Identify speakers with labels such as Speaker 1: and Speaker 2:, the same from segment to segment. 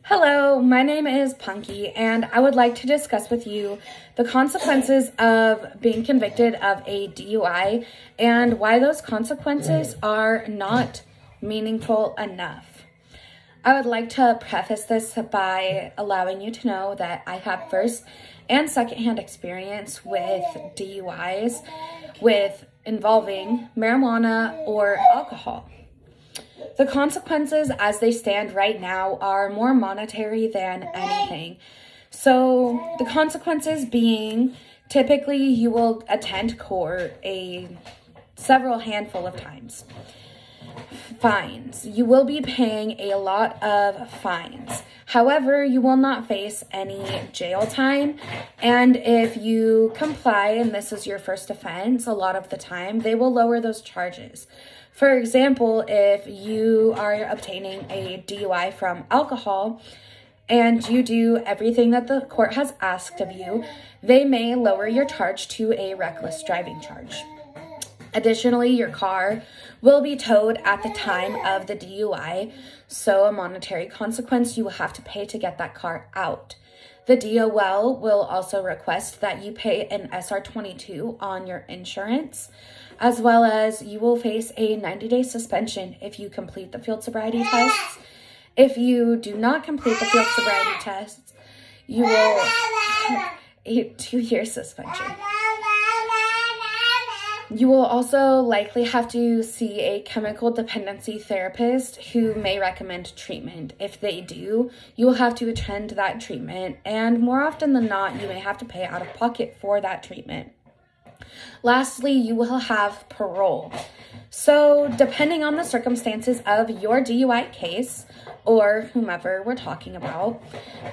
Speaker 1: Hello, my name is Punky, and I would like to discuss with you the consequences of being convicted of a DUI and why those consequences are not meaningful enough. I would like to preface this by allowing you to know that I have first and secondhand experience with DUIs involving marijuana or alcohol. The consequences as they stand right now are more monetary than anything. So the consequences being, typically you will attend court several handful of times. Fines. You will be paying a lot of fines. However, you will not face any jail time. And if you comply, and this is your first offense, a lot of the time, they will lower those charges. For example, if you are obtaining a DUI from alcohol and you do everything that the court has asked of you, they may lower your charge to a reckless driving charge. Additionally, your car will be towed at the time of the DUI, so a monetary consequence you will have to pay to get that car out. The DOL will also request that you pay an SR-22 on your insurance, as well as you will face a 90-day suspension if you complete the field sobriety tests. If you do not complete the field sobriety tests, you will have a 2-year suspension. You will also likely have to see a chemical dependency therapist who may recommend treatment. If they do, you will have to attend that treatment, and more often than not, you may have to pay out of pocket for that treatment. Lastly, you will have parole. So, depending on the circumstances of your DUI case, or whomever we're talking about,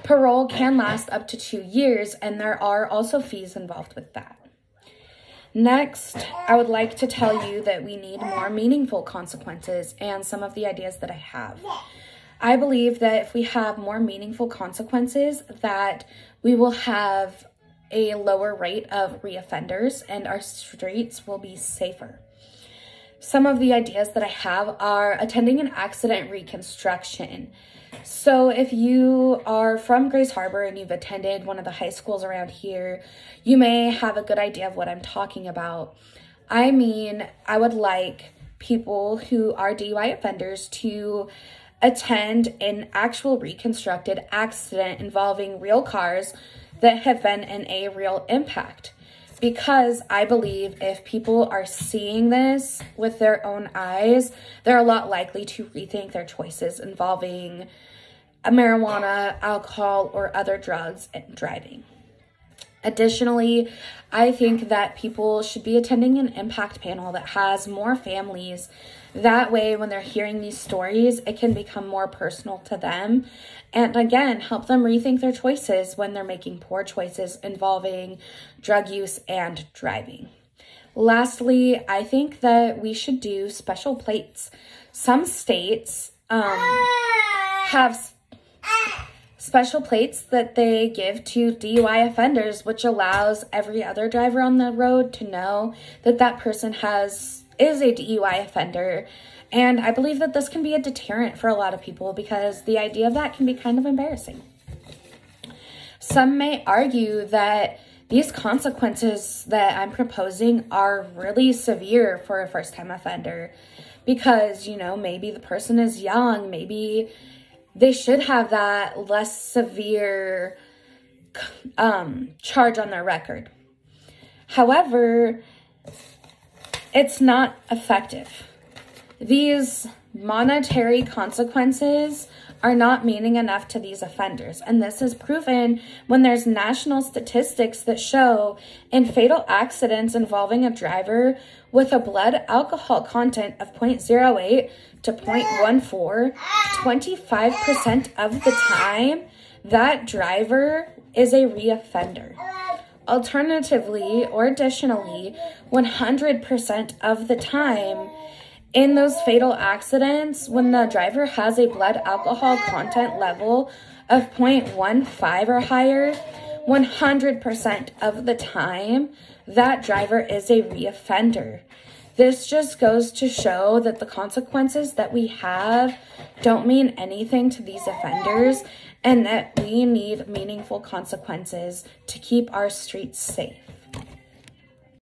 Speaker 1: parole can last up to 2 years, and there are also fees involved with that. Next, I would like to tell you that we need more meaningful consequences and some of the ideas that I have. I believe that if we have more meaningful consequences, that we will have a lower rate of reoffenders and our streets will be safer. Some of the ideas that I have are attending an accident reconstruction. So if you are from Grace Harbor and you've attended one of the high schools around here, you may have a good idea of what I'm talking about. I mean, I would like people who are DUI offenders to attend an actual reconstructed accident involving real cars that have been in a real impact. Because I believe if people are seeing this with their own eyes, they're a lot likely to rethink their choices involving marijuana, alcohol, or other drugs in driving. Additionally, I think that people should be attending an impact panel that has more families. That way, when they're hearing these stories, it can become more personal to them. And again, help them rethink their choices when they're making poor choices involving drug use and driving. Lastly, I think that we should do special plates. Some states have special plates that they give to DUI offenders, which allows every other driver on the road to know that that person is a DUI offender. And I believe that this can be a deterrent for a lot of people because the idea of that can be kind of embarrassing. Some may argue that these consequences that I'm proposing are really severe for a first-time offender because, you know, maybe the person is young, maybe they should have that less severe charge on their record. However, it's not effective. These monetary consequences are not meaning enough to these offenders. And this is proven when there's national statistics that show in fatal accidents involving a driver with a blood alcohol content of 0.08 to 0.14, 25% of the time, that driver is a reoffender. Alternatively, or additionally, 100% of the time, in those fatal accidents, when the driver has a blood alcohol content level of 0.15 or higher, 100% of the time, that driver is a reoffender. This just goes to show that the consequences that we have don't mean anything to these offenders, and that we need meaningful consequences to keep our streets safe.